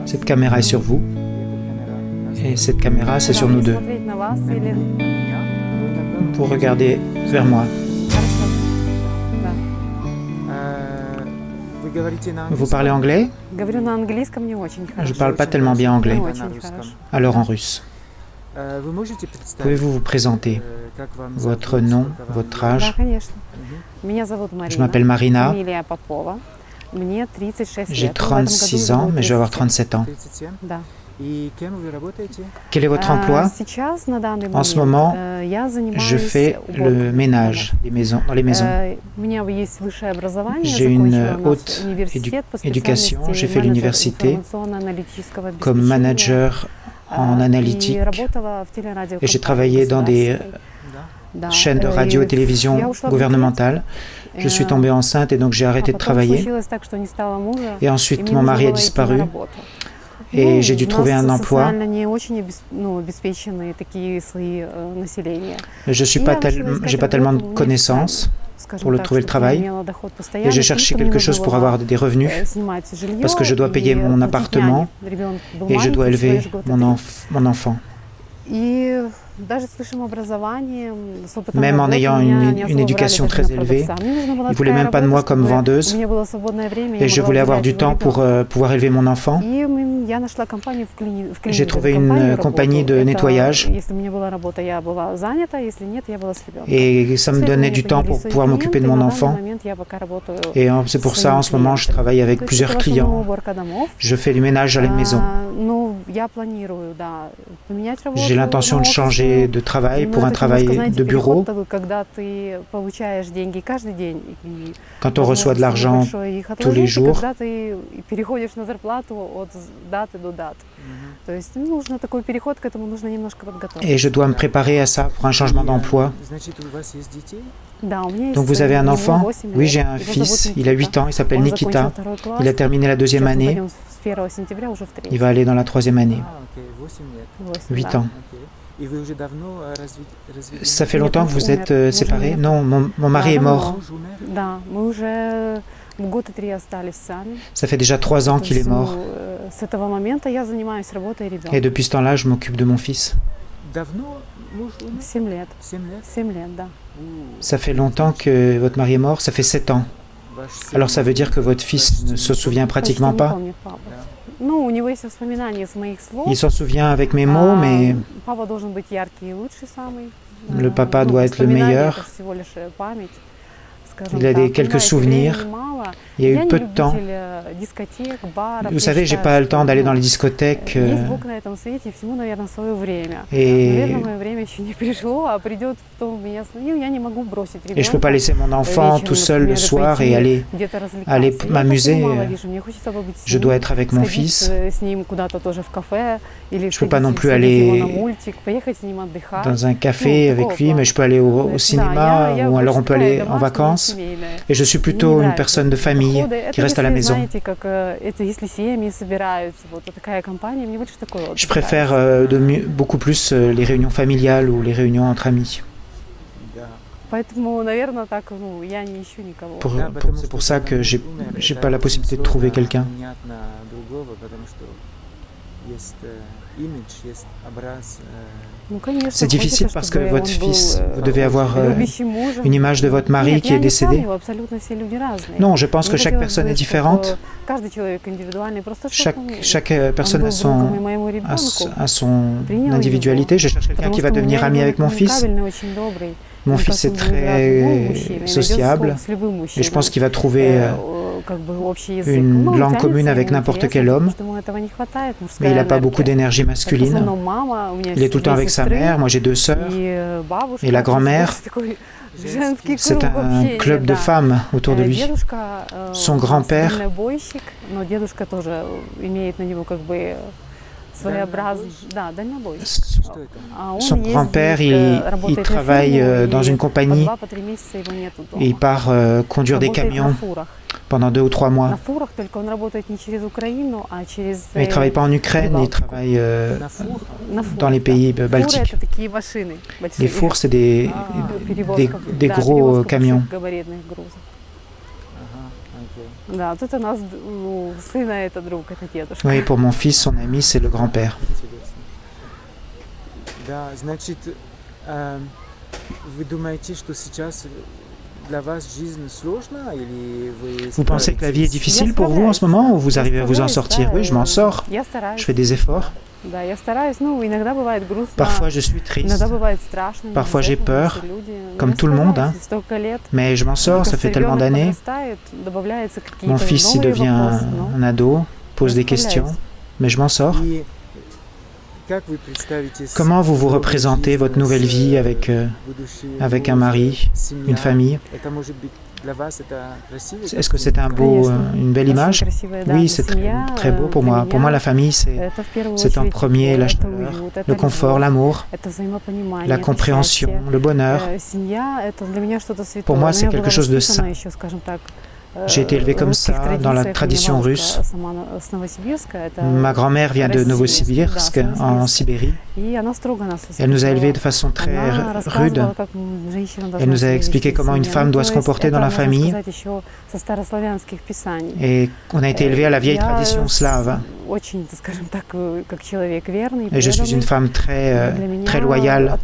Cette caméra est sur vous et cette caméra c'est sur nous deux. Pour regarder vers moi. Vous parlez anglais? Je ne parle pas tellement bien anglais. Alors en russe. Pouvez-vous vous présenter? Votre nom, votre âge? Je m'appelle Marina. J'ai 36 ans, mais je vais avoir 37 ans. Quel est votre emploi? En ce moment, je fais le ménage dans les maisons. J'ai une haute éducation. J'ai fait l'université comme manager en analytique et j'ai travaillé dans des chaînes de radio et télévision gouvernementales. Je suis tombée enceinte et donc j'ai arrêté de travailler. Et ensuite, mon mari a disparu. Et j'ai dû trouver un emploi. J'ai pas tellement de connaissances pour trouver le travail. Et j'ai cherché quelque chose pour avoir des revenus, parce que je dois payer mon appartement et je dois élever mon enfant. Même en ayant une éducation très élevée, ils ne voulaient même pas de moi comme vendeuse et je voulais avoir du temps pour pouvoir élever mon enfant. J'ai trouvé une compagnie de nettoyage et ça me donnait du temps pour pouvoir m'occuper de mon enfant. Et c'est pour ça, en ce moment, je travaille avec plusieurs clients. Je fais du ménage dans les maisons. J'ai l'intention de changer de travail pour un travail de bureau. Quand on reçoit de l'argent tous les jours, et je dois me préparer à ça pour un changement d'emploi. Donc vous avez un enfant? Oui, j'ai un fils, il a 8 ans, il s'appelle Nikita. Il a terminé la 2e année. Il va aller dans la 3e année. 8 ans. Ça fait longtemps que vous êtes séparés? Non, mon mari est mort. Ça fait déjà 3 ans qu'il est mort. Et depuis ce temps-là, je m'occupe de mon fils. Ça fait longtemps que votre mari est mort? Ça fait 7 ans. Alors ça veut dire que votre fils ne se souvient pratiquement pas? Il s'en souvient avec mes mots, mais le papa doit être le meilleur. Il a quelques souvenirs. Il y a eu peu de temps. Vous savez, j'ai pas le temps d'aller dans les discothèques. Et je peux pas laisser mon enfant tout seul le soir et aller m'amuser. Je dois être avec mon fils. Je peux pas non plus aller dans un café avec lui, mais je peux aller au cinéma ou alors on peut aller en vacances. Et je suis plutôt une personne de famille qui reste à la maison. Je préfère beaucoup plus les réunions familiales ou les réunions entre amis. C'est pour ça que j'ai pas la possibilité de trouver quelqu'un. C'est difficile parce que votre fils, vous devez avoir une image de votre mari qui est décédé. Non, je pense que chaque personne est différente. Chaque personne a son individualité. Je cherche quelqu'un qui va devenir ami avec mon fils. Mon fils est très sociable et je pense qu'il va trouver une langue commune avec n'importe quel homme, mais il n'a pas beaucoup d'énergie masculine. Il est tout le temps avec sa mère, moi j'ai 2 sœurs, et la grand-mère, c'est un club de femmes autour de lui. Son grand-père, il travaille dans une compagnie et il part conduire des camions pendant 2 ou 3 mois. Mais il ne travaille pas en Ukraine, il travaille dans les pays baltiques. Les fours, c'est des gros camions. Oui, pour mon fils, son ami, c'est le grand-père. Vous pensez que la vie est difficile pour vous en ce moment ou vous arrivez à vous en sortir? Oui, je m'en sors. Je fais des efforts. Parfois je suis triste, parfois j'ai peur, comme tout le monde, hein. Mais je m'en sors, ça fait tellement d'années. Mon fils, il devient un ado, pose des questions, mais je m'en sors. Comment vous vous représentez votre nouvelle vie avec un mari, une famille? Est-ce que c'est une belle image? Oui, c'est très beau pour moi. Pour moi, la famille, c'est en premier la chaleur, le confort, l'amour, la compréhension, le bonheur. Pour moi, c'est quelque chose de sain. J'ai été élevé comme ça dans la tradition russe. Ma grand-mère vient de Novosibirsk, en Sibérie. Elle nous a élevés de façon très rude. Elle nous a expliqué comment une femme doit se comporter dans la famille. Et on a été élevés à la vieille tradition slave. Et je suis une femme très loyale,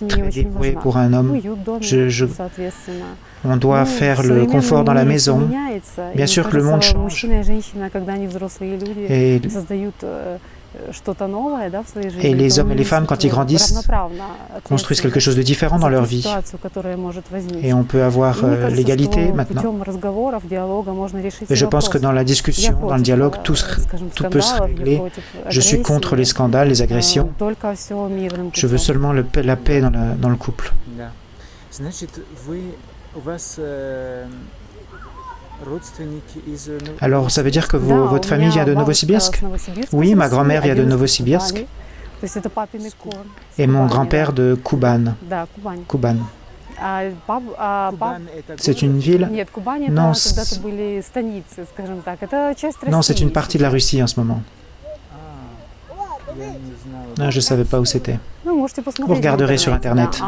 très dévouée pour un homme. On doit faire le confort dans la maison. Bien sûr que le monde change. Et les hommes et les femmes, quand ils grandissent, construisent quelque chose de différent dans leur vie. Et on peut avoir l'égalité maintenant. Et je pense que dans la discussion, dans le dialogue, tout peut se régler. Je suis contre les scandales, les agressions. Je veux seulement la paix dans le couple. Alors, ça veut dire que votre famille vient de Novosibirsk? Oui, ma grand-mère vient de Novosibirsk. Et mon grand-père de Kuban. Kuban. C'est une ville? Non, c'est une partie de la Russie en ce moment. Je ne savais pas où c'était. Vous regarderez sur Internet.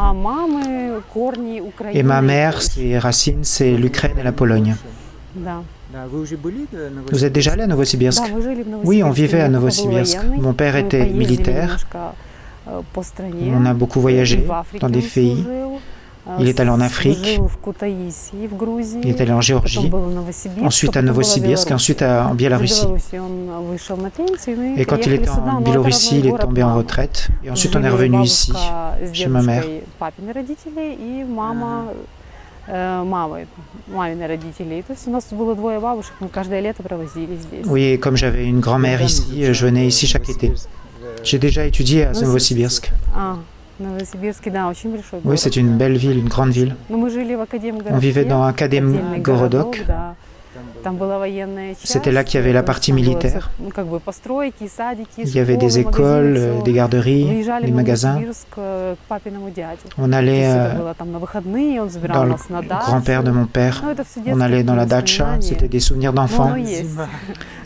Et ma mère, ses racines, c'est l'Ukraine et la Pologne. Vous êtes déjà allé à Novosibirsk? Oui, on vivait à Novosibirsk. Mon père était militaire. On a beaucoup voyagé dans des pays. Il est allé en Afrique, il est allé en Géorgie, ensuite à Novosibirsk, ensuite en Biélorussie. Et quand il était en Biélorussie, il est tombé en retraite. Et ensuite, on est revenu ici, chez ma mère. Oui, et comme j'avais une grand-mère ici, je venais ici chaque été. J'ai déjà étudié à Novosibirsk. Oui, c'est une belle ville, une grande ville. On vivait dans Akademgorodok. C'était là qu'il y avait la partie militaire. Il y avait des écoles, des garderies, des magasins. On allait dans le grand-père de mon père. On allait dans la dacha, c'était des souvenirs d'enfants.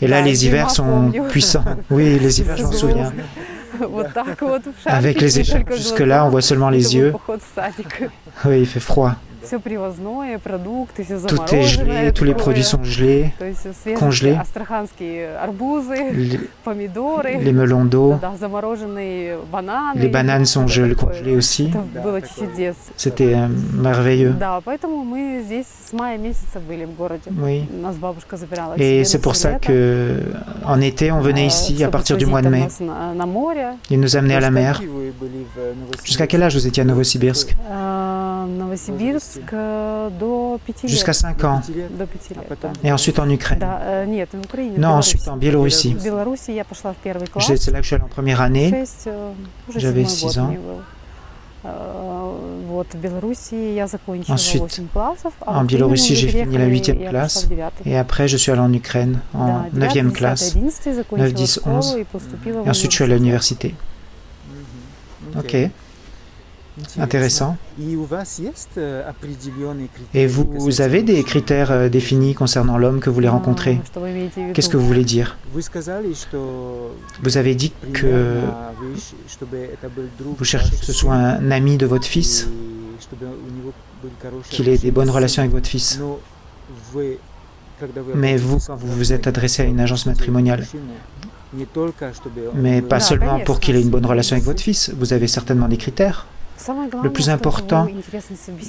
Et là, les hivers sont puissants. Oui, les hivers, je m'en souviens. Avec les écharpes jusque-là, on voit seulement les yeux. Oui, il fait froid. Tout est gelé, tous les produits sont gelés, congelés. Les melons d'eau, les bananes sont congelées aussi. C'était merveilleux. Oui. Et c'est pour ça qu'en été, on venait ici à partir du mois de mai. Il nous amenait à la mer. Jusqu'à quel âge vous étiez à Novosibirsk? Jusqu'à 5 ans. Et ensuite en Ukraine? Non, ensuite en Biélorussie. C'est là que je suis allé en première année. J'avais 6 ans. Ensuite, en Biélorussie, j'ai fini la 8e classe. Et après, je suis allé en Ukraine en 9e classe. 9, 10, 11. Et ensuite, je suis allé à l'université. Ok. Intéressant. Et vous avez des critères définis concernant l'homme que vous voulez rencontrer? Qu'est-ce que vous voulez dire? Vous avez dit que vous cherchez que ce soit un ami de votre fils, qu'il ait des bonnes relations avec votre fils. Mais vous, quand vous vous êtes adressé à une agence matrimoniale, mais pas seulement pour qu'il ait une bonne relation avec votre fils, vous avez certainement des critères. Le plus important,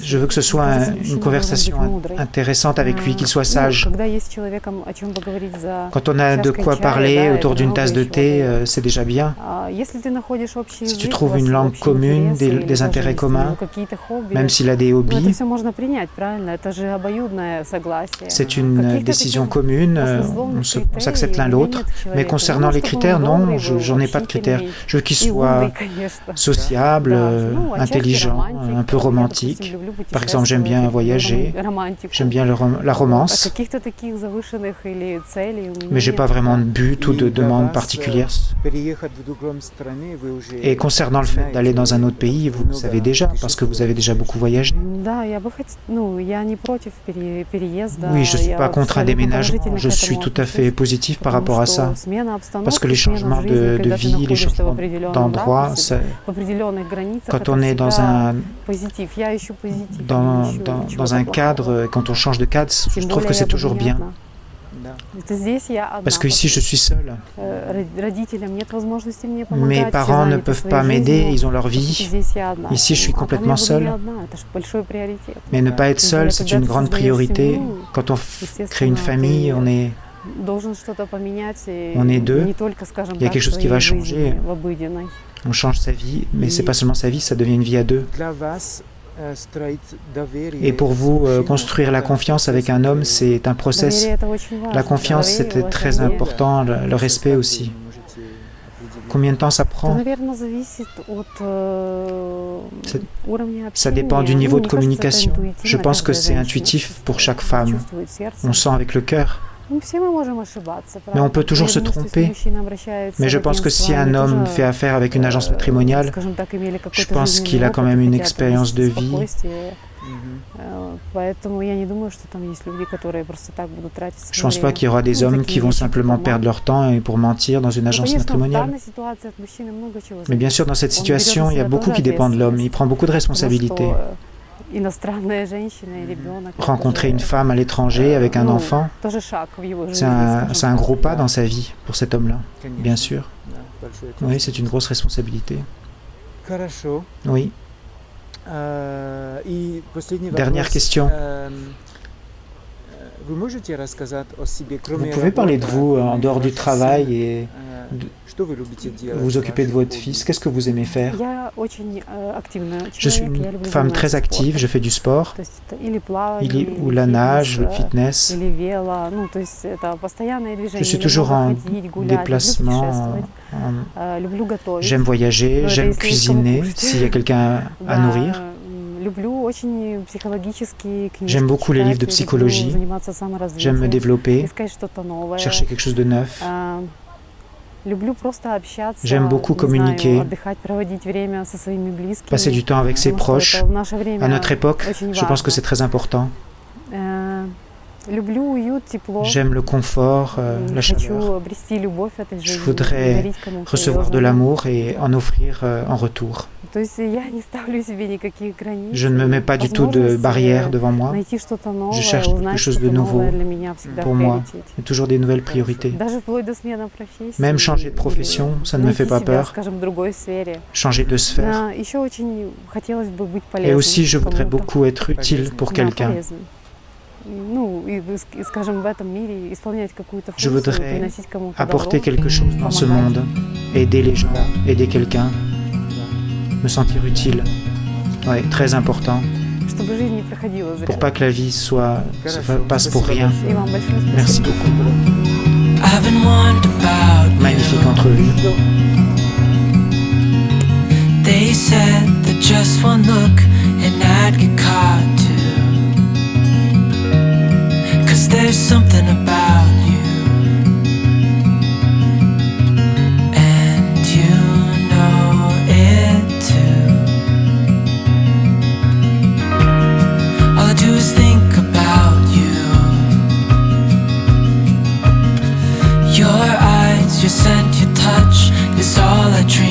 je veux que ce soit une conversation intéressante avec lui, qu'il soit sage. Quand on a de quoi parler autour d'une tasse de thé, c'est déjà bien. Si tu trouves une langue commune, des intérêts communs, même s'il a des hobbies, c'est une décision commune, on s'accepte l'un l'autre. Mais concernant les critères, non, je n'en ai pas de critères. Je veux qu'il soit sociable, intelligent, un peu romantique. Par exemple, j'aime bien voyager, j'aime bien la romance, mais je n'ai pas vraiment de but ou de demande particulière. Et concernant le fait d'aller dans un autre pays, vous le savez déjà, parce que vous avez déjà beaucoup voyagé. Oui, je ne suis pas contre un déménagement, je suis tout à fait positif par rapport à ça, parce que les changements de vie, les changements d'endroit, quand on est dans un cadre, quand on change de cadre, je trouve que c'est toujours bien. Parce qu'ici, je suis seule. Mes parents ne peuvent pas m'aider, ils ont leur vie. Ici, je suis complètement seule. Mais ne pas être seul, c'est une grande priorité. Quand on crée une famille, on est deux. Il y a quelque chose qui va changer. On change sa vie, mais ce n'est pas seulement sa vie, ça devient une vie à deux. Et pour vous, construire la confiance avec un homme, c'est un process. La confiance, c'était très important, le respect aussi. Combien de temps ça prend? Ça dépend du niveau de communication. Je pense que c'est intuitif pour chaque femme. On sent avec le cœur. Mais on peut toujours se tromper. Mais je pense que si un homme fait affaire avec une agence matrimoniale, je pense qu'il a quand même une expérience de vie. Je ne pense pas qu'il y aura des hommes qui vont simplement perdre leur temps pour mentir dans une agence matrimoniale. Mais bien sûr, dans cette situation, il y a beaucoup qui dépend de l'homme. Il prend beaucoup de responsabilités. Rencontrer une femme à l'étranger avec un enfant, c'est un gros pas dans sa vie pour cet homme-là, bien sûr. Oui, c'est une grosse responsabilité. Oui. Dernière question. Vous pouvez parler de vous en dehors du travail et vous occuper de votre fils. Qu'est-ce que vous aimez faire? Je suis une femme très active, je fais du sport, ou la nage, le fitness. Je suis toujours en déplacement. J'aime voyager, j'aime cuisiner, s'il y a quelqu'un à nourrir. J'aime beaucoup les livres de psychologie. J'aime me développer, chercher quelque chose de neuf. J'aime beaucoup communiquer, passer du temps avec ses proches. À notre époque, je pense que c'est très important. J'aime le confort, la chaleur. Je voudrais recevoir de l'amour et en offrir en retour. Je ne me mets pas du tout de barrière devant moi. Je cherche quelque chose de nouveau pour moi. Il y a toujours des nouvelles priorités. Même changer de profession, ça ne me fait pas peur. Changer de sphère. Et aussi, je voudrais beaucoup être utile pour quelqu'un. Je voudrais apporter quelque chose dans ce monde, aider les gens, aider quelqu'un, me sentir utile. Oui, très important. Pour pas que la vie se passe pour rien. Merci beaucoup. Magnifique entrevue. They said that just one look and I'd get caught too. There's something about you, and you know it too. All I do is think about you. Your eyes, your scent, your touch is all I dream.